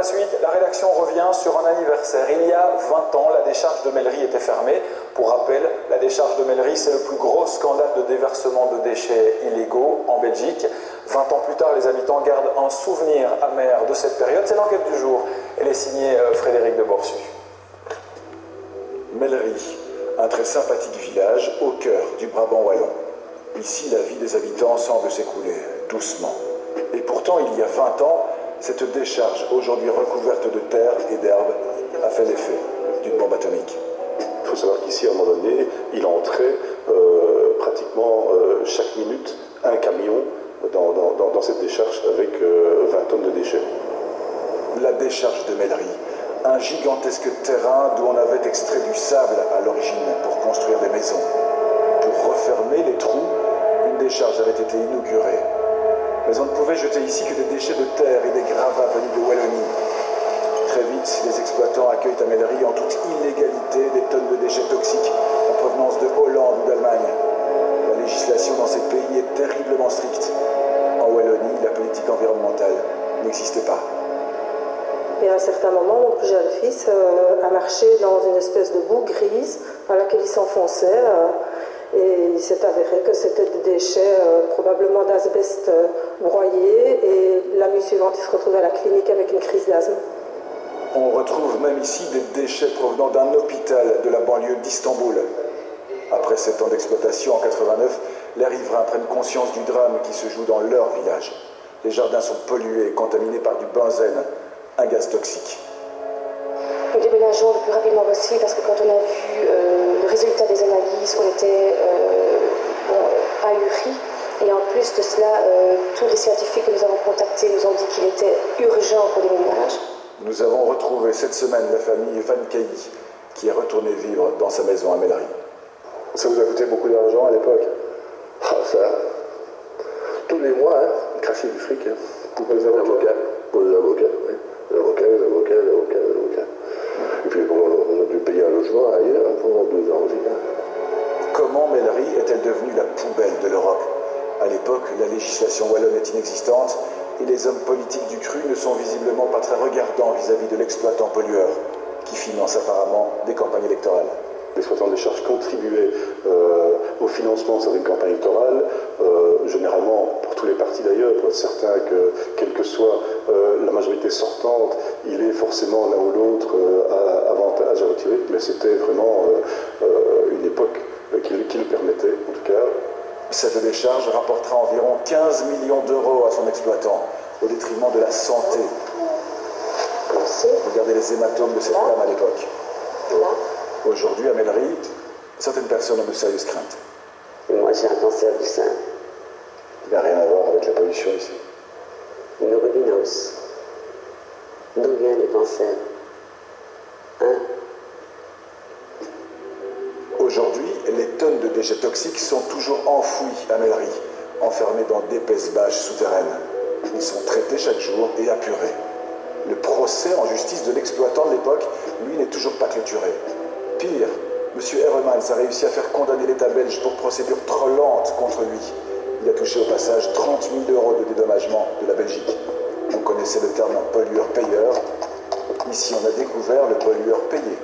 la suite, la rédaction revient sur un anniversaire. Il y a 20 ans, la décharge de Mellery était fermée. Pour rappel, la décharge de Mellery, c'est le plus gros scandale de déversement de déchets illégaux en Belgique. 20 ans plus tard, les habitants gardent un souvenir amer de cette période. C'est l'enquête du jour. Elle est signée Frédéric de Borsu. Mellery, un très sympathique village au cœur du Brabant wallon. Ici, la vie des habitants semble s'écouler doucement. Et pourtant, il y a 20 ans, cette décharge, aujourd'hui recouverte de terre et d'herbe, a fait l'effet d'une bombe atomique. Il faut savoir qu'ici, à un moment donné, il entrait pratiquement chaque minute un camion dans cette décharge avec 20 tonnes de déchets. La décharge de Mellery, un gigantesque terrain d'où on avait extrait du sable à l'origine pour construire des maisons. Pour refermer les trous, une décharge avait été inaugurée. Mais on ne pouvait jeter ici que des déchets de terre et des gravats venus de Wallonie. Très vite, les exploitants accueillent à Mellery en toute illégalité des tonnes de déchets toxiques en provenance de Hollande ou d'Allemagne. La législation dans ces pays est terriblement stricte. En Wallonie, la politique environnementale n'existait pas. Et à un certain moment, mon plus jeune fils a marché dans une espèce de boue grise dans laquelle il s'enfonçait. Et il s'est avéré que c'était des déchets probablement d'asbeste broyé. Et la nuit suivante, il se retrouvait à la clinique avec une crise d'asthme. On retrouve même ici des déchets provenant d'un hôpital de la banlieue d'Istanbul. Après 7 ans d'exploitation en 89, les riverains prennent conscience du drame qui se joue dans leur village. Les jardins sont pollués, contaminés par du benzène, un gaz toxique. Nous déménageons le plus rapidement possible parce que quand on a vu le résultat des analyses, on était ahuris. Et en plus de cela, tous les scientifiques que nous avons contactés nous ont dit qu'il était urgent qu'on déménage. Nous avons retrouvé cette semaine la famille Van Kei, qui est retournée vivre dans sa maison à Mellery. Ça vous a coûté beaucoup d'argent à l'époque? Ah, ça, tous les mois, hein, cracher du fric. Hein. Pour les avocats? Pour les avocats, oui. Les avocats. Et puis on a dû payer un logement ailleurs pendant 2 ans aussi. Hein. Comment Mellery est-elle devenue la poubelle de l'Europe? À l'époque, la législation wallonne est inexistante et les hommes politiques du cru ne sont visiblement pas très regardants vis-à-vis de l'exploitant pollueur qui finance apparemment des campagnes électorales. L'exploitant de décharge contribuait au financement de certaines campagnes électorales, généralement pour tous les partis d'ailleurs, pour être certain que, quelle que soit la majorité sortante, il est forcément l'un ou l'autre avantage à retirer, mais c'était vraiment une époque qui le permettait, en tout cas. Cette décharge rapportera environ 15 millions d'euros à son exploitant, au détriment de la santé. Regardez les hématomes de cette dame à l'époque. Aujourd'hui, à Mellery, certaines personnes ont de sérieuses craintes. Moi, j'ai un cancer du sein. Il n'a rien à voir avec la pollution ici. Une ruminose. D'où viennent les cancers? Hein? Aujourd'hui, les tonnes de déchets toxiques sont toujours enfouies à Mellery, enfermés dans d'épaisses bâches souterraines. Ils sont traités chaque jour et apurés. Le procès en justice de l'exploitant de l'époque, lui, n'est toujours pas clôturé. Pire, M. Herremans a réussi à faire condamner l'État belge pour procédure trop lente contre lui. Il a touché au passage 30 000 euros de dédommagement de la Belgique. On connaissait le terme pollueur-payeur. Ici, on a découvert le pollueur payé.